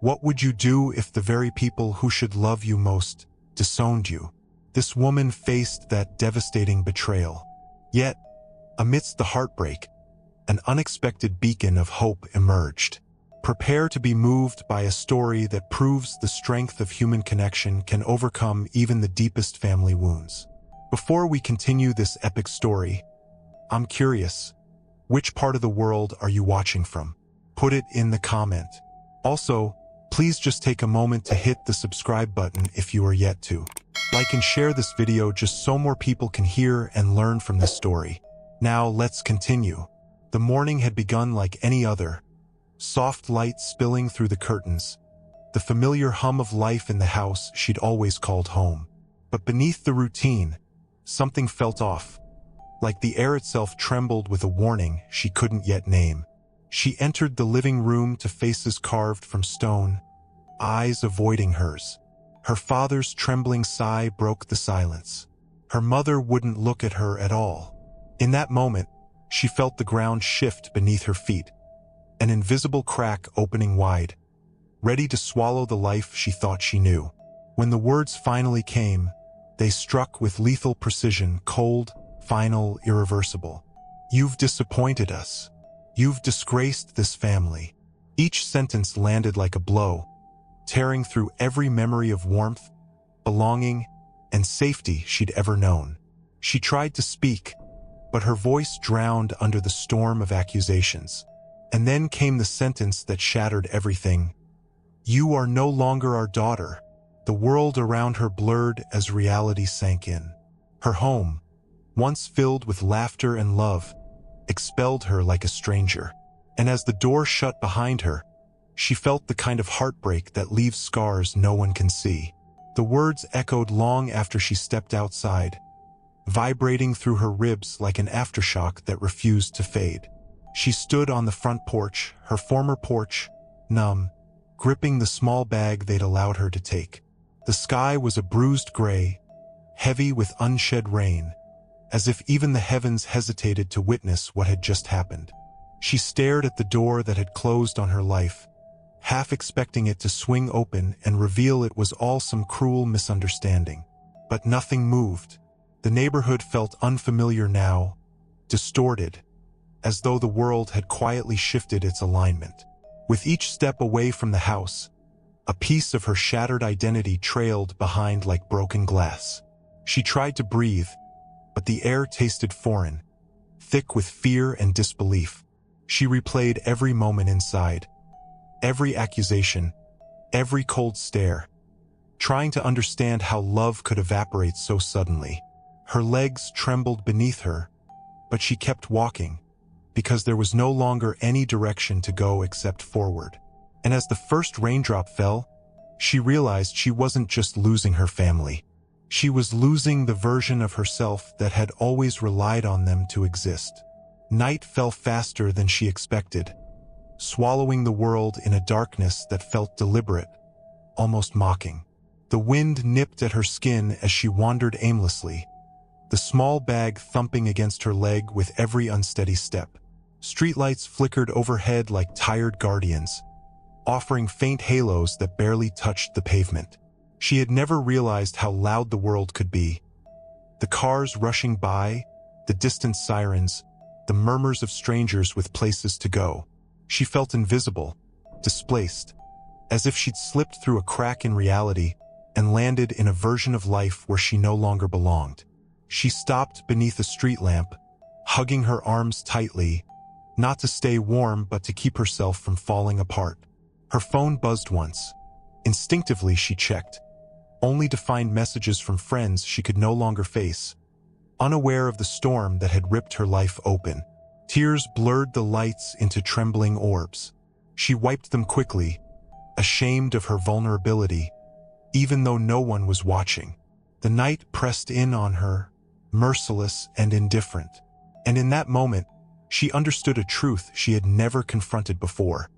What would you do if the very people who should love you most disowned you? This woman faced that devastating betrayal. Yet, amidst the heartbreak, an unexpected beacon of hope emerged. Prepare to be moved by a story that proves the strength of human connection can overcome even the deepest family wounds. Before we continue this epic story, I'm curious, which part of the world are you watching from? Put it in the comment. Also, please just take a moment to hit the subscribe button if you are yet to. Like and share this video just so more people can hear and learn from this story. Now let's continue. The morning had begun like any other. Soft light spilling through the curtains. The familiar hum of life in the house she'd always called home. But beneath the routine, something felt off. Like the air itself trembled with a warning she couldn't yet name. She entered the living room to faces carved from stone, eyes avoiding hers. Her father's trembling sigh broke the silence. Her mother wouldn't look at her at all. In that moment, she felt the ground shift beneath her feet, an invisible crack opening wide, ready to swallow the life she thought she knew. When the words finally came, they struck with lethal precision, cold, final, irreversible. "You've disappointed us. You've disgraced this family." Each sentence landed like a blow, tearing through every memory of warmth, belonging, and safety she'd ever known. She tried to speak, but her voice drowned under the storm of accusations. And then came the sentence that shattered everything. "You are no longer our daughter." The world around her blurred as reality sank in. Her home, once filled with laughter and love, expelled her like a stranger. And as the door shut behind her, she felt the kind of heartbreak that leaves scars no one can see. The words echoed long after she stepped outside, vibrating through her ribs like an aftershock that refused to fade. She stood on the front porch, her former porch, numb, gripping the small bag they'd allowed her to take. The sky was a bruised gray, heavy with unshed rain, as if even the heavens hesitated to witness what had just happened. She stared at the door that had closed on her life, half expecting it to swing open and reveal it was all some cruel misunderstanding. But nothing moved. The neighborhood felt unfamiliar now, distorted, as though the world had quietly shifted its alignment. With each step away from the house, a piece of her shattered identity trailed behind like broken glass. She tried to breathe, but the air tasted foreign, thick with fear and disbelief. She replayed every moment inside, every accusation, every cold stare, trying to understand how love could evaporate so suddenly. Her legs trembled beneath her, but she kept walking, because there was no longer any direction to go except forward. And as the first raindrop fell, she realized she wasn't just losing her family. She was losing the version of herself that had always relied on them to exist. Night fell faster than she expected, swallowing the world in a darkness that felt deliberate, almost mocking. The wind nipped at her skin as she wandered aimlessly, the small bag thumping against her leg with every unsteady step. Streetlights flickered overhead like tired guardians, offering faint halos that barely touched the pavement. She had never realized how loud the world could be. The cars rushing by, the distant sirens, the murmurs of strangers with places to go. She felt invisible, displaced, as if she'd slipped through a crack in reality and landed in a version of life where she no longer belonged. She stopped beneath a street lamp, hugging her arms tightly, not to stay warm but to keep herself from falling apart. Her phone buzzed once. Instinctively she checked, only to find messages from friends she could no longer face, unaware of the storm that had ripped her life open. Tears blurred the lights into trembling orbs. She wiped them quickly, ashamed of her vulnerability, even though no one was watching. The night pressed in on her, merciless and indifferent. And in that moment, she understood a truth she had never confronted before.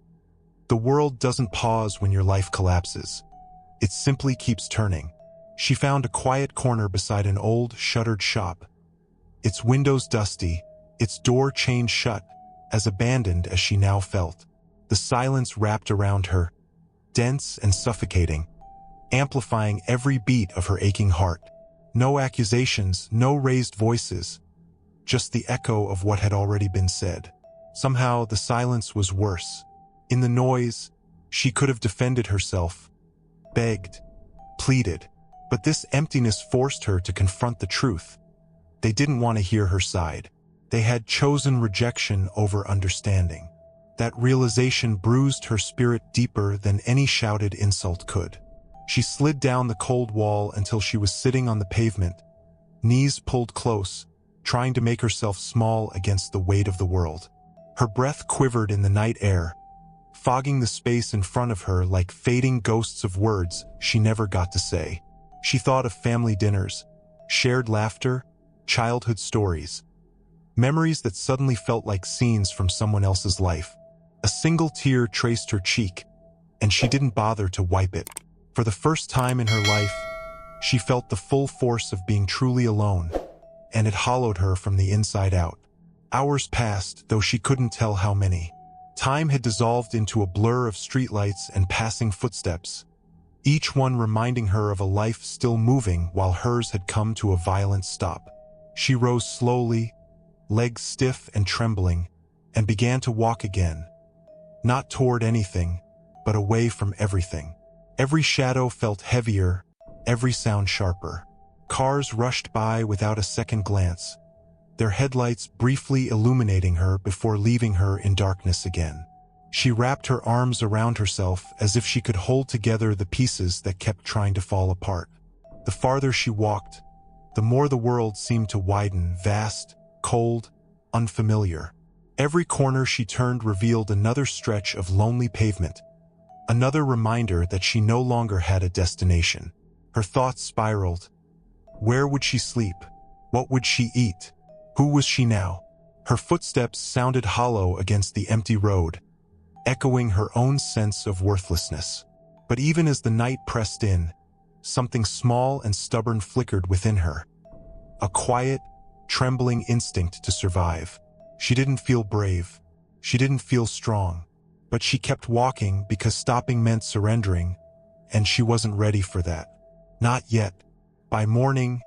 The world doesn't pause when your life collapses. It simply keeps turning. She found a quiet corner beside an old, shuttered shop. Its windows dusty, its door chained shut, as abandoned as she now felt. The silence wrapped around her, dense and suffocating, amplifying every beat of her aching heart. No accusations, no raised voices, just the echo of what had already been said. Somehow, the silence was worse. In the noise, she could have defended herself, begged, pleaded, but this emptiness forced her to confront the truth. They didn't want to hear her side. They had chosen rejection over understanding. That realization bruised her spirit deeper than any shouted insult could. She slid down the cold wall until she was sitting on the pavement, knees pulled close, trying to make herself small against the weight of the world. Her breath quivered in the night air, fogging the space in front of her like fading ghosts of words she never got to say. She thought of family dinners, shared laughter, childhood stories, memories that suddenly felt like scenes from someone else's life. A single tear traced her cheek, and she didn't bother to wipe it. For the first time in her life, she felt the full force of being truly alone, and it hollowed her from the inside out. Hours passed, though she couldn't tell how many. Time had dissolved into a blur of streetlights and passing footsteps, each one reminding her of a life still moving while hers had come to a violent stop. She rose slowly, legs stiff and trembling, and began to walk again. Not toward anything, but away from everything. Every shadow felt heavier, every sound sharper. Cars rushed by without a second glance, their headlights briefly illuminating her before leaving her in darkness again. She wrapped her arms around herself as if she could hold together the pieces that kept trying to fall apart. The farther she walked, the more the world seemed to widen, vast, cold, unfamiliar. Every corner she turned revealed another stretch of lonely pavement, another reminder that she no longer had a destination. Her thoughts spiraled. Where would she sleep? What would she eat? Who was she now? Her footsteps sounded hollow against the empty road, echoing her own sense of worthlessness. But even as the night pressed in, something small and stubborn flickered within her. A quiet, trembling instinct to survive. She didn't feel brave. She didn't feel strong. But she kept walking because stopping meant surrendering, and she wasn't ready for that. Not yet. By morning,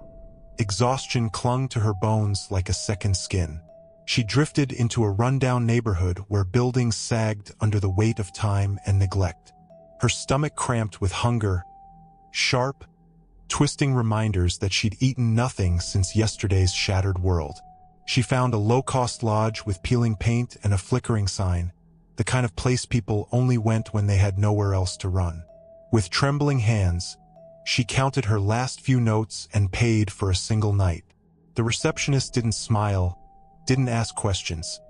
exhaustion clung to her bones like a second skin. She drifted into a rundown neighborhood where buildings sagged under the weight of time and neglect. Her stomach cramped with hunger, sharp, twisting reminders that she'd eaten nothing since yesterday's shattered world. She found a low-cost lodge with peeling paint and a flickering sign, the kind of place people only went when they had nowhere else to run. With trembling hands, she counted her last few notes and paid for a single night. The receptionist didn't smile, didn't ask questions,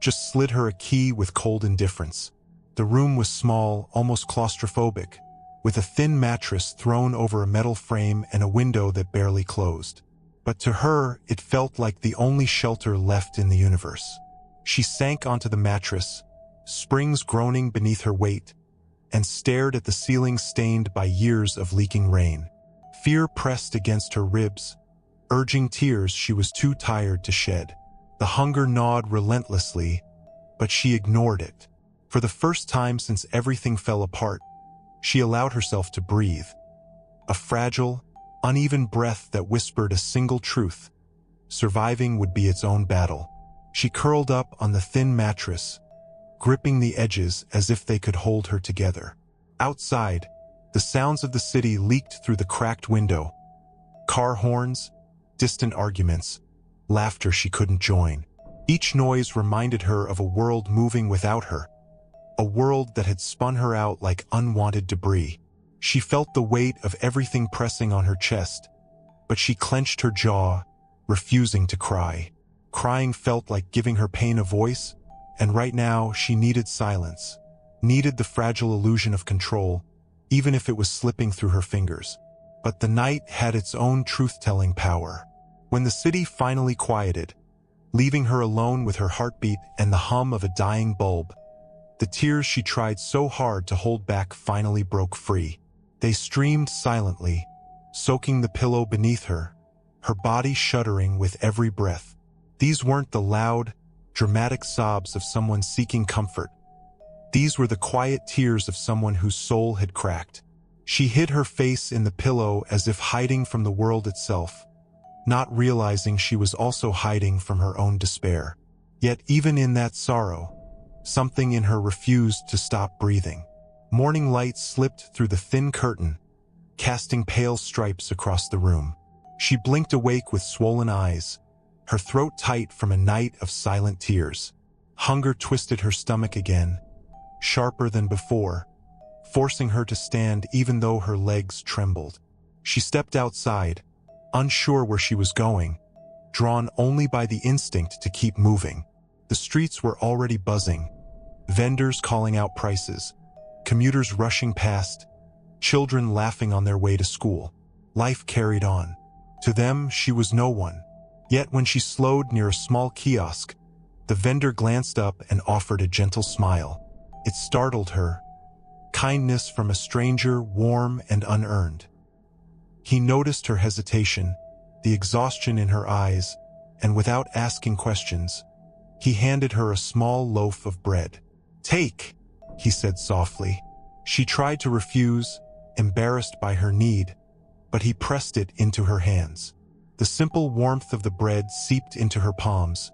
just slid her a key with cold indifference. The room was small, almost claustrophobic, with a thin mattress thrown over a metal frame and a window that barely closed. But to her, it felt like the only shelter left in the universe. She sank onto the mattress, springs groaning beneath her weight, and stared at the ceiling stained by years of leaking rain. Fear pressed against her ribs, urging tears she was too tired to shed. The hunger gnawed relentlessly, but she ignored it. For the first time since everything fell apart, she allowed herself to breathe. A fragile, uneven breath that whispered a single truth: surviving would be its own battle. She curled up on the thin mattress, gripping the edges as if they could hold her together. Outside, the sounds of the city leaked through the cracked window. Car horns, distant arguments, laughter she couldn't join. Each noise reminded her of a world moving without her, a world that had spun her out like unwanted debris. She felt the weight of everything pressing on her chest, but she clenched her jaw, refusing to cry. Crying felt like giving her pain a voice, and right now she needed silence, needed the fragile illusion of control, even if it was slipping through her fingers. But the night had its own truth-telling power. When the city finally quieted, leaving her alone with her heartbeat and the hum of a dying bulb, the tears she tried so hard to hold back finally broke free. They streamed silently, soaking the pillow beneath her, her body shuddering with every breath. These weren't the loud, dramatic sobs of someone seeking comfort. These were the quiet tears of someone whose soul had cracked. She hid her face in the pillow as if hiding from the world itself, not realizing she was also hiding from her own despair. Yet even in that sorrow, something in her refused to stop breathing. Morning light slipped through the thin curtain, casting pale stripes across the room. She blinked awake with swollen eyes, her throat tight from a night of silent tears. Hunger twisted her stomach again, sharper than before, forcing her to stand even though her legs trembled. She stepped outside, unsure where she was going, drawn only by the instinct to keep moving. The streets were already buzzing, vendors calling out prices, commuters rushing past, children laughing on their way to school. Life carried on. To them, she was no one. Yet when she slowed near a small kiosk, the vendor glanced up and offered a gentle smile. It startled her. Kindness from a stranger, warm and unearned. He noticed her hesitation, the exhaustion in her eyes, and without asking questions, he handed her a small loaf of bread. "Take," he said softly. She tried to refuse, embarrassed by her need, but he pressed it into her hands. The simple warmth of the bread seeped into her palms,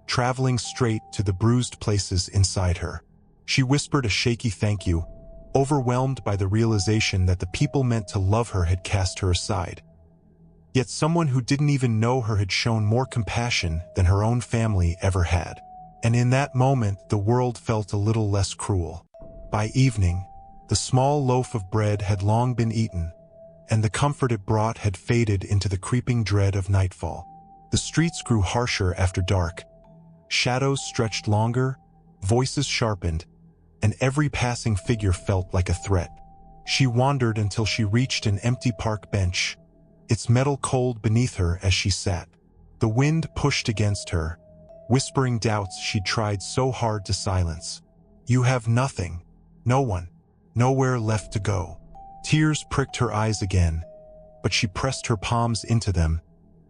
traveling straight to the bruised places inside her. She whispered a shaky thank you, overwhelmed by the realization that the people meant to love her had cast her aside. Yet someone who didn't even know her had shown more compassion than her own family ever had. And in that moment, the world felt a little less cruel. By evening, the small loaf of bread had long been eaten, and the comfort it brought had faded into the creeping dread of nightfall. The streets grew harsher after dark. Shadows stretched longer, voices sharpened, and every passing figure felt like a threat. She wandered until she reached an empty park bench, its metal cold beneath her as she sat. The wind pushed against her, whispering doubts she'd tried so hard to silence. "You have nothing, no one, nowhere left to go." Tears pricked her eyes again, but she pressed her palms into them,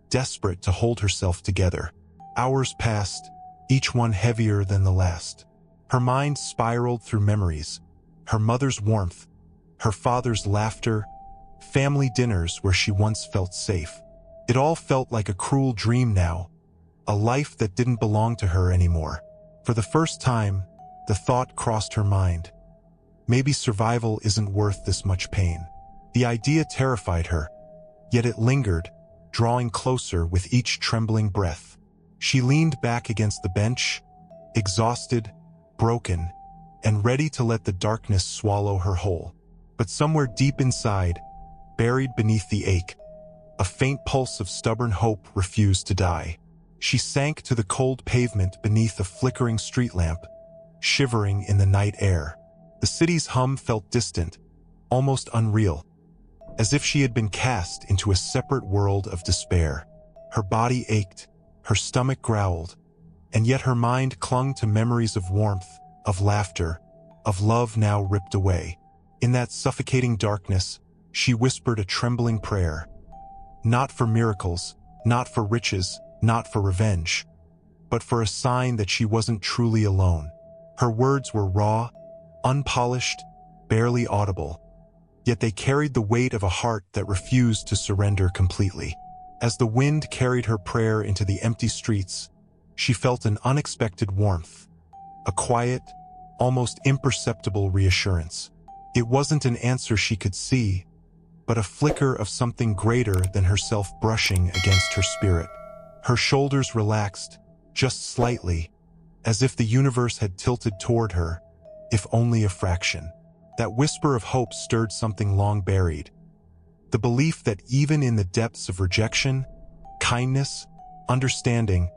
desperate to hold herself together. Hours passed, each one heavier than the last. Her mind spiraled through memories, her mother's warmth, her father's laughter, family dinners where she once felt safe. It all felt like a cruel dream now, a life that didn't belong to her anymore. For the first time, the thought crossed her mind. Maybe survival isn't worth this much pain. The idea terrified her, yet it lingered, drawing closer with each trembling breath. She leaned back against the bench, exhausted, broken, and ready to let the darkness swallow her whole. But somewhere deep inside, buried beneath the ache, a faint pulse of stubborn hope refused to die. She sank to the cold pavement beneath a flickering street lamp, shivering in the night air. The city's hum felt distant, almost unreal, as if she had been cast into a separate world of despair. Her body ached, her stomach growled, and yet her mind clung to memories of warmth, of laughter, of love now ripped away. In that suffocating darkness, she whispered a trembling prayer. Not for miracles, not for riches, not for revenge, but for a sign that she wasn't truly alone. Her words were raw, unpolished, barely audible, yet they carried the weight of a heart that refused to surrender completely. As the wind carried her prayer into the empty streets, she felt an unexpected warmth, a quiet, almost imperceptible reassurance. It wasn't an answer she could see, but a flicker of something greater than herself brushing against her spirit. Her shoulders relaxed, just slightly, as if the universe had tilted toward her, if only a fraction. That whisper of hope stirred something long buried. The belief that even in the depths of rejection, kindness, understanding,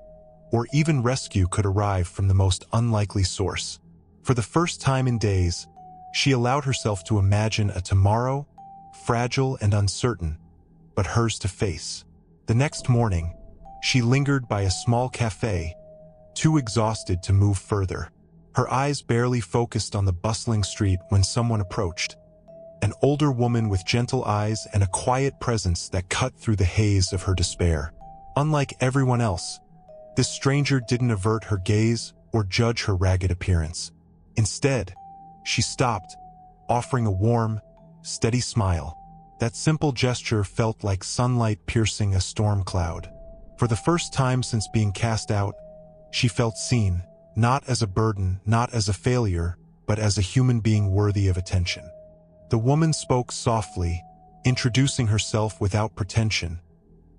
or even rescue could arrive from the most unlikely source. For the first time in days, she allowed herself to imagine a tomorrow, fragile and uncertain, but hers to face. The next morning, she lingered by a small cafe, too exhausted to move further. Her eyes barely focused on the bustling street when someone approached. An older woman with gentle eyes and a quiet presence that cut through the haze of her despair. Unlike everyone else, this stranger didn't avert her gaze or judge her ragged appearance. Instead, She stopped, offering a warm, steady smile. That simple gesture felt like sunlight piercing a storm cloud. For the first time since being cast out, she felt seen, not as a burden, not as a failure, but as a human being worthy of attention. The woman spoke softly, introducing herself without pretension,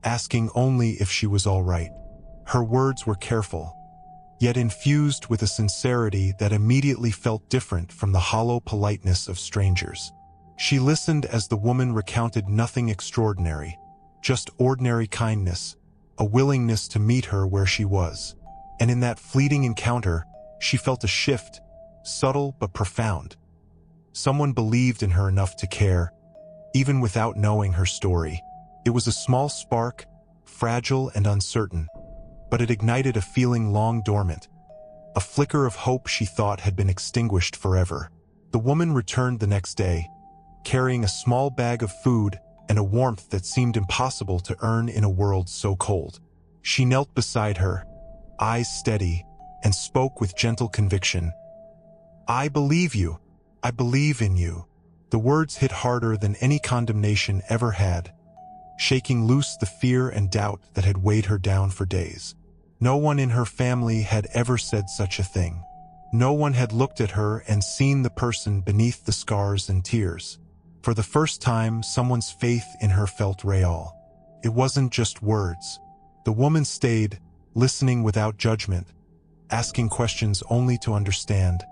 asking only if she was all right. Her words were careful, yet infused with a sincerity that immediately felt different from the hollow politeness of strangers. She listened as the woman recounted nothing extraordinary, just ordinary kindness, a willingness to meet her where she was. And in that fleeting encounter, she felt a shift, subtle but profound. Someone believed in her enough to care, even without knowing her story. It was a small spark, fragile and uncertain, but it ignited a feeling long dormant, a flicker of hope she thought had been extinguished forever. The woman returned the next day, carrying a small bag of food and a warmth that seemed impossible to earn in a world so cold. She knelt beside her, eyes steady, and spoke with gentle conviction. "I believe you. I believe in you." The words hit harder than any condemnation ever had, shaking loose the fear and doubt that had weighed her down for days. No one in her family had ever said such a thing. No one had looked at her and seen the person beneath the scars and tears. For the first time, someone's faith in her felt real. It wasn't just words. The woman stayed, listening without judgment, asking questions only to understand,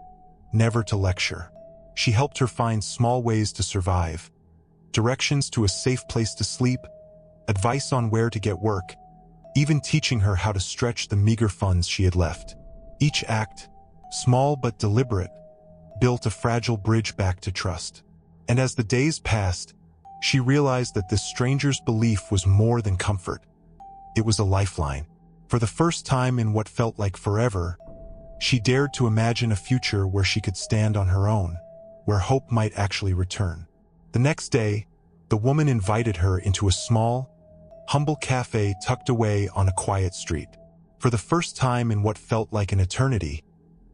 never to lecture. She helped her find small ways to survive, directions to a safe place to sleep, advice on where to get work, even teaching her how to stretch the meager funds she had left. Each act, small but deliberate, built a fragile bridge back to trust. And as the days passed, she realized that this stranger's belief was more than comfort. It was a lifeline. For the first time in what felt like forever, she dared to imagine a future where she could stand on her own, where hope might actually return. The next day, the woman invited her into a small, humble cafe tucked away on a quiet street. For the first time in what felt like an eternity,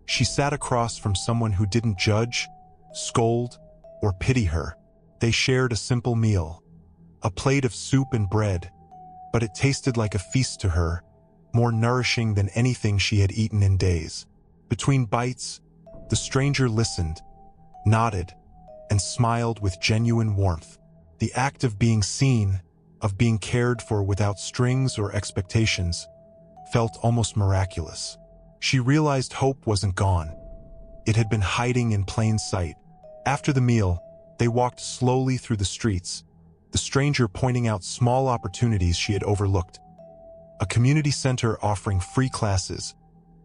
she sat across from someone who didn't judge, scold, or pity her. They shared a simple meal, a plate of soup and bread, but it tasted like a feast to her, more nourishing than anything she had eaten in days. Between bites, the stranger listened, nodded, and smiled with genuine warmth. The act of being seen, of being cared for without strings or expectations, felt almost miraculous. She realized hope wasn't gone. It had been hiding in plain sight. After the meal, they walked slowly through the streets, the stranger pointing out small opportunities she had overlooked. A community center offering free classes,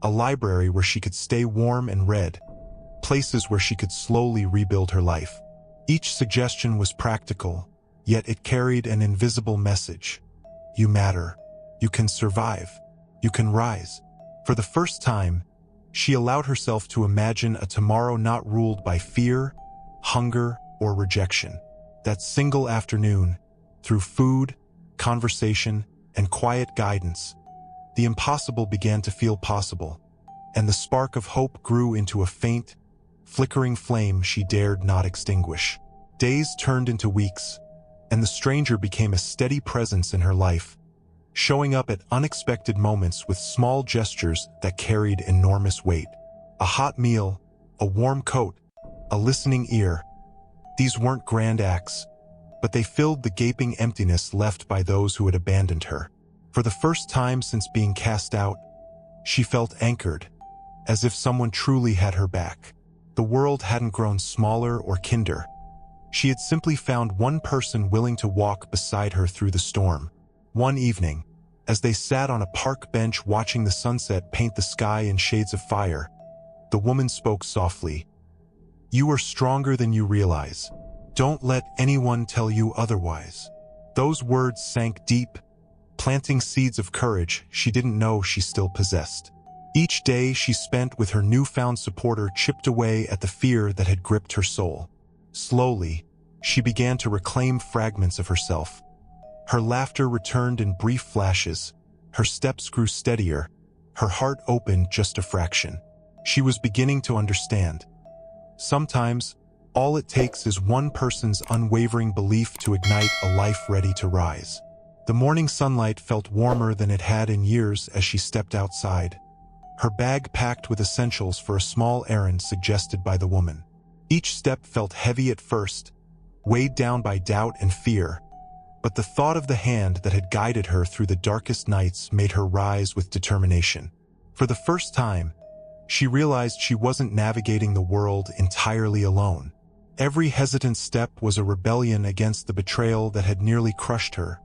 a library where she could stay warm and read, places where she could slowly rebuild her life. Each suggestion was practical, yet it carried an invisible message. You matter. You can survive. You can rise. For the first time, she allowed herself to imagine a tomorrow not ruled by fear, hunger, or rejection. That single afternoon, through food, conversation, and quiet guidance, the impossible began to feel possible, and the spark of hope grew into a faint, flickering flame she dared not extinguish. Days turned into weeks, and the stranger became a steady presence in her life, showing up at unexpected moments with small gestures that carried enormous weight. A hot meal, a warm coat, a listening ear. These weren't grand acts, but they filled the gaping emptiness left by those who had abandoned her. For the first time since being cast out, she felt anchored, as if someone truly had her back. The world hadn't grown smaller or kinder. She had simply found one person willing to walk beside her through the storm. One evening, as they sat on a park bench watching the sunset paint the sky in shades of fire, the woman spoke softly. "You are stronger than you realize. Don't let anyone tell you otherwise." Those words sank deep, planting seeds of courage she didn't know she still possessed. Each day she spent with her newfound supporter chipped away at the fear that had gripped her soul. Slowly, she began to reclaim fragments of herself. Her laughter returned in brief flashes, her steps grew steadier, her heart opened just a fraction. She was beginning to understand. Sometimes, all it takes is one person's unwavering belief to ignite a life ready to rise. The morning sunlight felt warmer than it had in years as she stepped outside, her bag packed with essentials for a small errand suggested by the woman. Each step felt heavy at first, weighed down by doubt and fear, but the thought of the hand that had guided her through the darkest nights made her rise with determination. For the first time, she realized she wasn't navigating the world entirely alone. Every hesitant step was a rebellion against the betrayal that had nearly crushed her,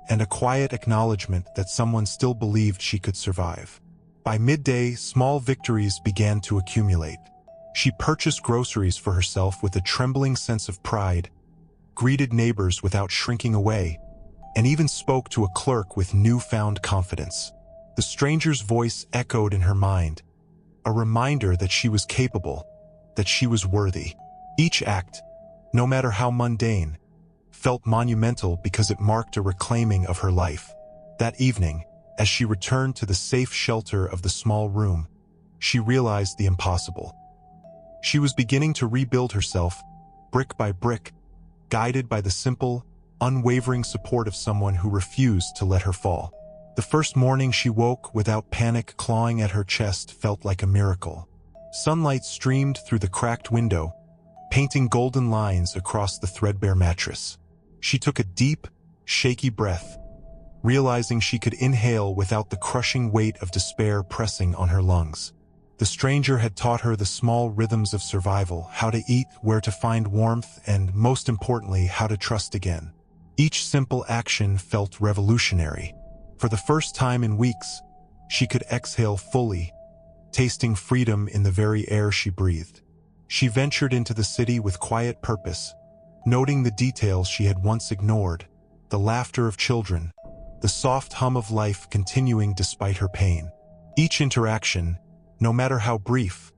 and a quiet acknowledgement that someone still believed she could survive. By midday, small victories began to accumulate. She purchased groceries for herself with a trembling sense of pride, greeted neighbors without shrinking away, and even spoke to a clerk with newfound confidence. The stranger's voice echoed in her mind, a reminder that she was capable, that she was worthy. Each act, no matter how mundane, felt monumental because it marked a reclaiming of her life. That evening, as she returned to the safe shelter of the small room, she realized the impossible. She was beginning to rebuild herself, brick by brick, guided by the simple, unwavering support of someone who refused to let her fall. The first morning she woke without panic clawing at her chest felt like a miracle. Sunlight streamed through the cracked window, painting golden lines across the threadbare mattress. She took a deep, shaky breath, realizing she could inhale without the crushing weight of despair pressing on her lungs. The stranger had taught her the small rhythms of survival, how to eat, where to find warmth, and, most importantly, how to trust again. Each simple action felt revolutionary. For the first time in weeks, she could exhale fully, tasting freedom in the very air she breathed. She ventured into the city with quiet purpose, noting the details she had once ignored, the laughter of children, the soft hum of life continuing despite her pain. Each interaction, no matter how brief,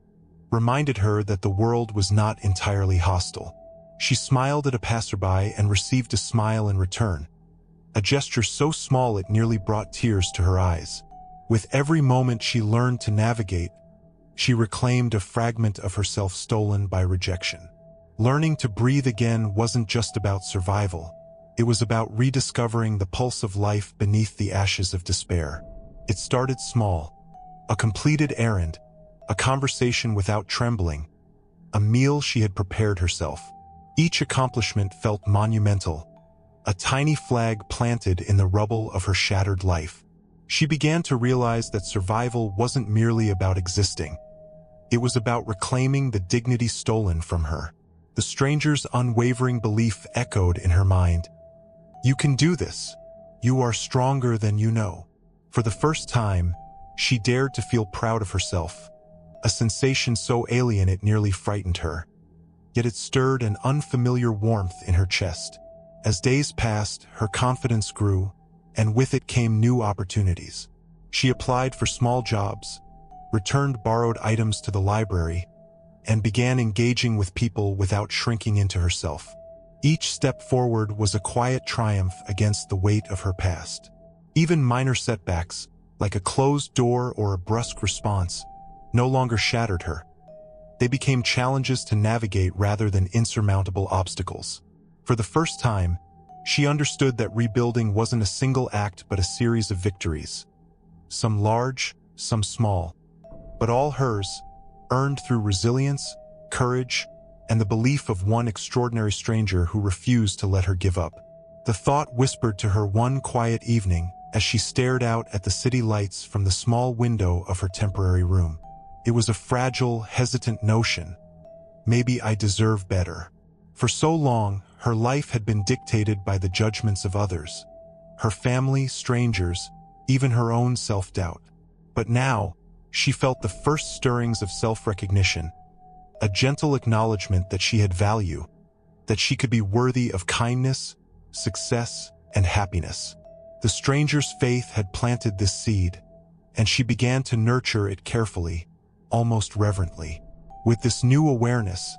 reminded her that the world was not entirely hostile. She smiled at a passerby and received a smile in return, a gesture so small it nearly brought tears to her eyes. With every moment she learned to navigate, she reclaimed a fragment of herself stolen by rejection. Learning to breathe again wasn't just about survival. It was about rediscovering the pulse of life beneath the ashes of despair. It started small. A completed errand, a conversation without trembling, a meal she had prepared herself. Each accomplishment felt monumental, a tiny flag planted in the rubble of her shattered life. She began to realize that survival wasn't merely about existing. It was about reclaiming the dignity stolen from her. The stranger's unwavering belief echoed in her mind. "You can do this. You are stronger than you know." For the first time, she dared to feel proud of herself, a sensation so alien it nearly frightened her. Yet it stirred an unfamiliar warmth in her chest. As days passed, her confidence grew, and with it came new opportunities. She applied for small jobs, returned borrowed items to the library, and began engaging with people without shrinking into herself. Each step forward was a quiet triumph against the weight of her past. Even minor setbacks, like a closed door or a brusque response, no longer shattered her. They became challenges to navigate rather than insurmountable obstacles. For the first time, she understood that rebuilding wasn't a single act but a series of victories. Some large, some small, but all hers, earned through resilience, courage, and the belief of one extraordinary stranger who refused to let her give up. The thought whispered to her one quiet evening as she stared out at the city lights from the small window of her temporary room. It was a fragile, hesitant notion. Maybe I deserve better. For so long, her life had been dictated by the judgments of others, her family, strangers, even her own self-doubt. But now, she felt the first stirrings of self-recognition, a gentle acknowledgement that she had value, that she could be worthy of kindness, success, and happiness. The stranger's faith had planted this seed, and she began to nurture it carefully, almost reverently. With this new awareness,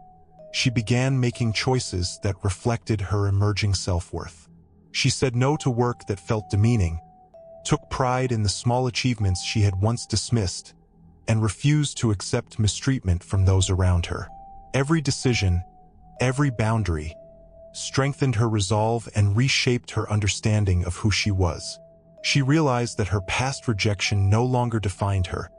she began making choices that reflected her emerging self-worth. She said no to work that felt demeaning, took pride in the small achievements she had once dismissed, and refused to accept mistreatment from those around her. Every decision, every boundary, strengthened her resolve and reshaped her understanding of who she was. She realized that her past rejection no longer defined her.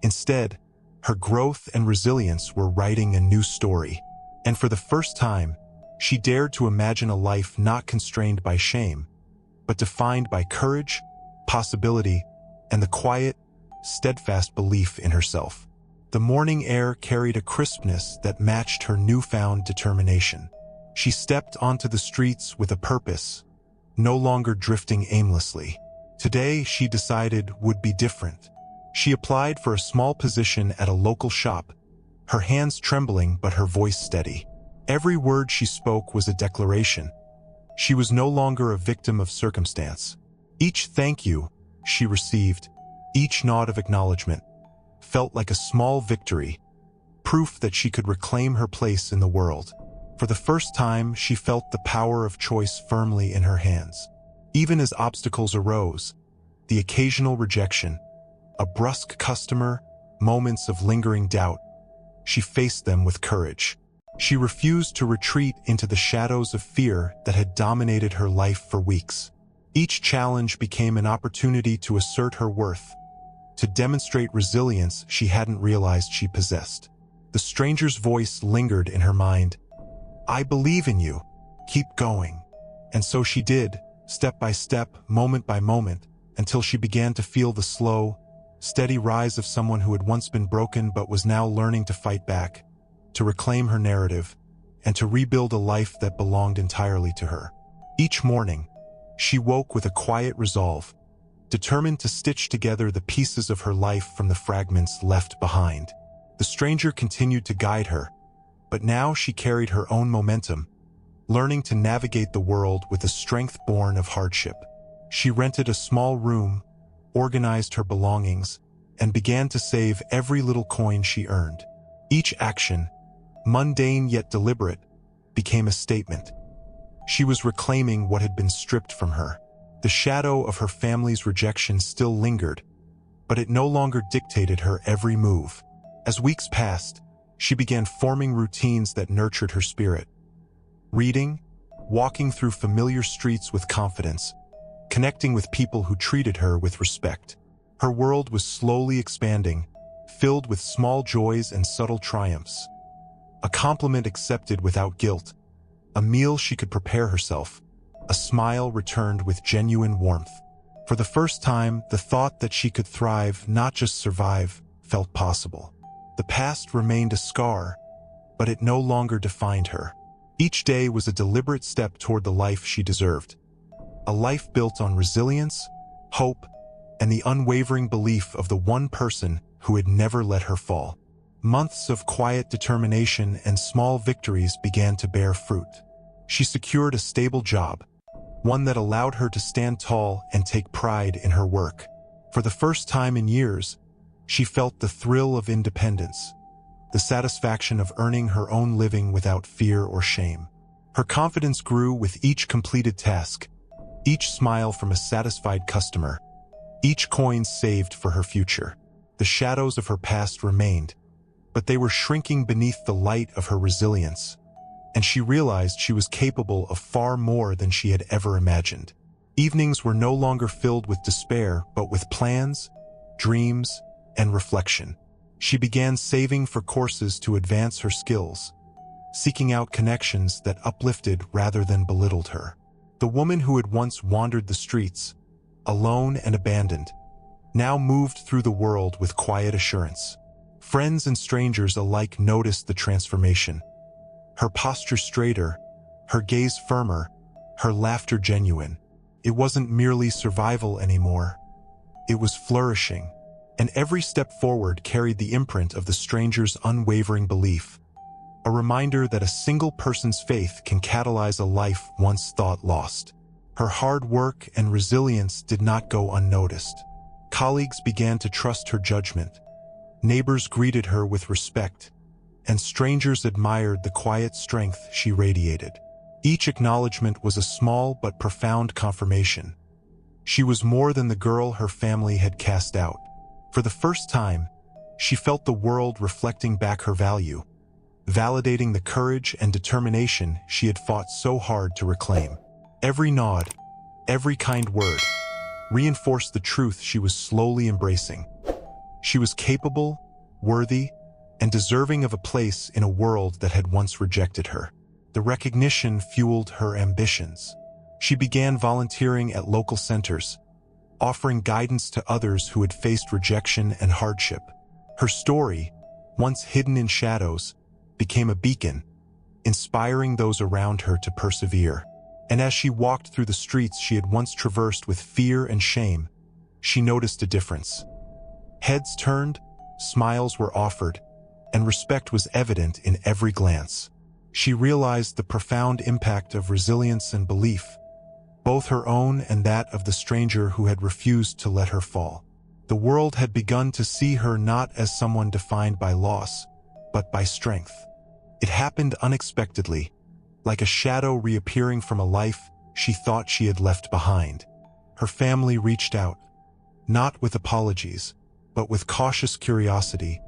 Instead, her growth and resilience were writing a new story. And for the first time, she dared to imagine a life not constrained by shame, but defined by courage, possibility, and the quiet, steadfast belief in herself. The morning air carried a crispness that matched her newfound determination. She stepped onto the streets with a purpose, no longer drifting aimlessly. Today, she decided, would be different. She applied for a small position at a local shop, her hands trembling but her voice steady. Every word she spoke was a declaration. She was no longer a victim of circumstance. Each thank you she received, each nod of acknowledgement, felt like a small victory, proof that she could reclaim her place in the world. For the first time, she felt the power of choice firmly in her hands. Even as obstacles arose, the occasional rejection, a brusque customer, moments of lingering doubt, she faced them with courage. She refused to retreat into the shadows of fear that had dominated her life for weeks. Each challenge became an opportunity to assert her worth, to demonstrate resilience she hadn't realized she possessed. The stranger's voice lingered in her mind. "I believe in you. Keep going." And so she did, step by step, moment by moment, until she began to feel the slow, steady rise of someone who had once been broken but was now learning to fight back, to reclaim her narrative, and to rebuild a life that belonged entirely to her. Each morning, she woke with a quiet resolve, determined to stitch together the pieces of her life from the fragments left behind. The stranger continued to guide her, but now she carried her own momentum, learning to navigate the world with the strength born of hardship. She rented a small room, organized her belongings, and began to save every little coin she earned. Each action, mundane yet deliberate, became a statement. She was reclaiming what had been stripped from her. The shadow of her family's rejection still lingered, but it no longer dictated her every move. As weeks passed, she began forming routines that nurtured her spirit. Reading, walking through familiar streets with confidence, connecting with people who treated her with respect. Her world was slowly expanding, filled with small joys and subtle triumphs. A compliment accepted without guilt, a meal she could prepare herself, a smile returned with genuine warmth. For the first time, the thought that she could thrive, not just survive, felt possible. The past remained a scar, but it no longer defined her. Each day was a deliberate step toward the life she deserved. A life built on resilience, hope, and the unwavering belief of the one person who had never let her fall. Months of quiet determination and small victories began to bear fruit. She secured a stable job, one that allowed her to stand tall and take pride in her work. For the first time in years, she felt the thrill of independence, the satisfaction of earning her own living without fear or shame. Her confidence grew with each completed task, each smile from a satisfied customer, each coin saved for her future. The shadows of her past remained, but they were shrinking beneath the light of her resilience, and she realized she was capable of far more than she had ever imagined. Evenings were no longer filled with despair, but with plans, dreams, and reflection. She began saving for courses to advance her skills, seeking out connections that uplifted rather than belittled her. The woman who had once wandered the streets, alone and abandoned, now moved through the world with quiet assurance. Friends and strangers alike noticed the transformation. Her posture straighter, her gaze firmer, her laughter genuine. It wasn't merely survival anymore. It was flourishing, and every step forward carried the imprint of the stranger's unwavering belief, a reminder that a single person's faith can catalyze a life once thought lost. Her hard work and resilience did not go unnoticed. Colleagues began to trust her judgment. Neighbors greeted her with respect, and strangers admired the quiet strength she radiated. Each acknowledgement was a small but profound confirmation. She was more than the girl her family had cast out. For the first time, she felt the world reflecting back her value. validating the courage and determination she had fought so hard to reclaim. Every nod, every kind word, reinforced the truth she was slowly embracing. She was capable, worthy, and deserving of a place in a world that had once rejected her. The recognition fueled her ambitions. She began volunteering at local centers, offering guidance to others who had faced rejection and hardship. Her story, once hidden in shadows, became a beacon, inspiring those around her to persevere. And as she walked through the streets she had once traversed with fear and shame, she noticed a difference. Heads turned, smiles were offered, and respect was evident in every glance. She realized the profound impact of resilience and belief, both her own and that of the stranger who had refused to let her fall. The world had begun to see her not as someone defined by loss, but by strength. It happened unexpectedly, like a shadow reappearing from a life she thought she had left behind. Her family reached out, not with apologies, but with cautious curiosity,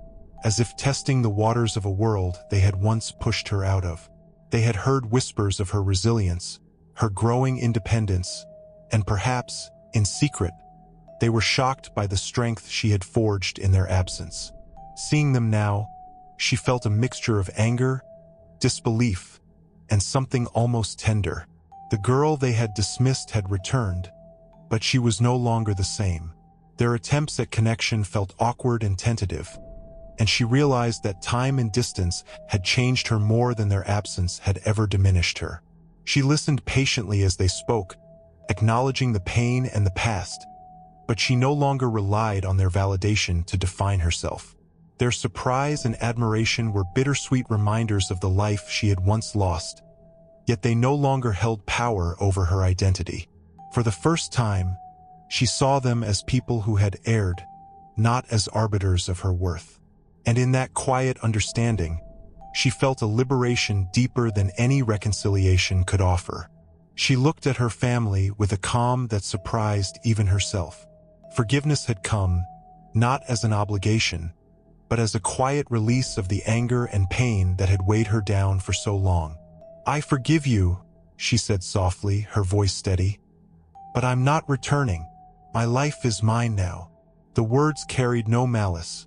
as if testing the waters of a world they had once pushed her out of. They had heard whispers of her resilience, her growing independence, and perhaps, in secret, they were shocked by the strength she had forged in their absence. Seeing them now, she felt a mixture of anger, disbelief, and something almost tender. The girl they had dismissed had returned, but she was no longer the same. Their attempts at connection felt awkward and tentative, and she realized that time and distance had changed her more than their absence had ever diminished her. She listened patiently as they spoke, acknowledging the pain and the past, but she no longer relied on their validation to define herself. Their surprise and admiration were bittersweet reminders of the life she had once lost, yet they no longer held power over her identity. For the first time, she saw them as people who had erred, not as arbiters of her worth. And in that quiet understanding, she felt a liberation deeper than any reconciliation could offer. She looked at her family with a calm that surprised even herself. Forgiveness had come, not as an obligation, but as a quiet release of the anger and pain that had weighed her down for so long. "I forgive you," she said softly, her voice steady. "But I'm not returning. My life is mine now." The words carried no malice,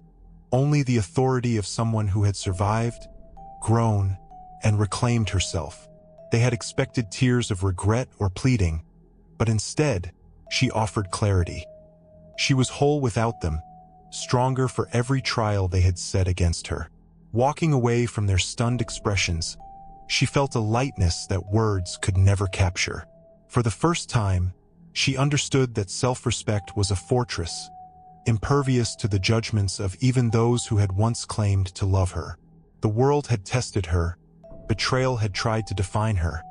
only the authority of someone who had survived, grown, and reclaimed herself. They had expected tears of regret or pleading, but instead, she offered clarity. She was whole without them, stronger for every trial they had set against her. Walking away from their stunned expressions, she felt a lightness that words could never capture. For the first time, she understood that self-respect was a fortress, impervious to the judgments of even those who had once claimed to love her. The world had tested her, betrayal had tried to define her,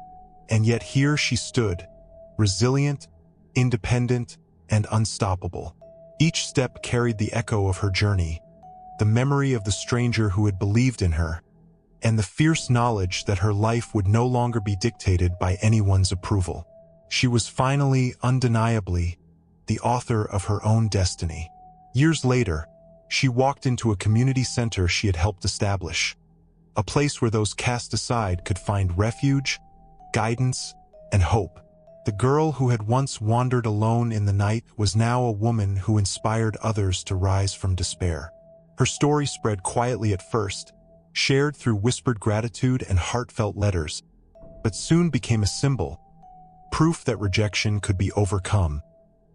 and yet here she stood, resilient, independent, and unstoppable. Each step carried the echo of her journey, the memory of the stranger who had believed in her, and the fierce knowledge that her life would no longer be dictated by anyone's approval. She was finally, undeniably, the author of her own destiny. Years later, she walked into a community center she had helped establish, a place where those cast aside could find refuge, guidance, and hope. The girl who had once wandered alone in the night was now a woman who inspired others to rise from despair. Her story spread quietly at first, shared through whispered gratitude and heartfelt letters, but soon became a symbol, proof that rejection could be overcome,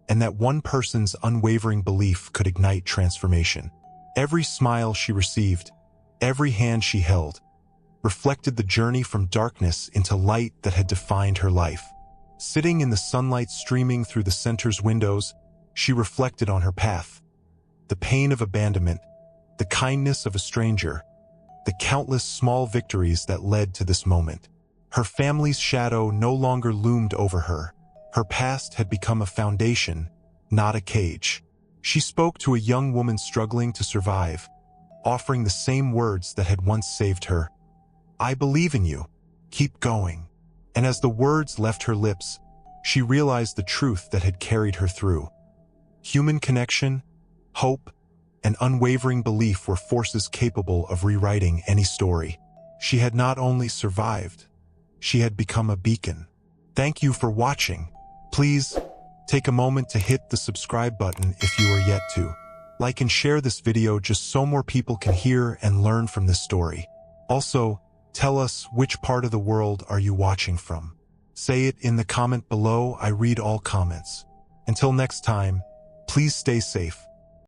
and that one person's unwavering belief could ignite transformation. Every smile she received, every hand she held, reflected the journey from darkness into light that had defined her life. Sitting in the sunlight streaming through the center's windows, she reflected on her path. The pain of abandonment, the kindness of a stranger, the countless small victories that led to this moment. Her family's shadow no longer loomed over her. Her past had become a foundation, not a cage. She spoke to a young woman struggling to survive, offering the same words that had once saved her. "I believe in you. Keep going." And as the words left her lips, she realized the truth that had carried her through. Human connection, hope, and unwavering belief were forces capable of rewriting any story. She had not only survived, she had become a beacon. Thank you for watching. Please take a moment to hit the subscribe button if you are yet to. Like and share this video just so more people can hear and learn from this story. Also, tell us which part of the world are you watching from. Say it in the comment below. I read all comments. Until next time, please stay safe.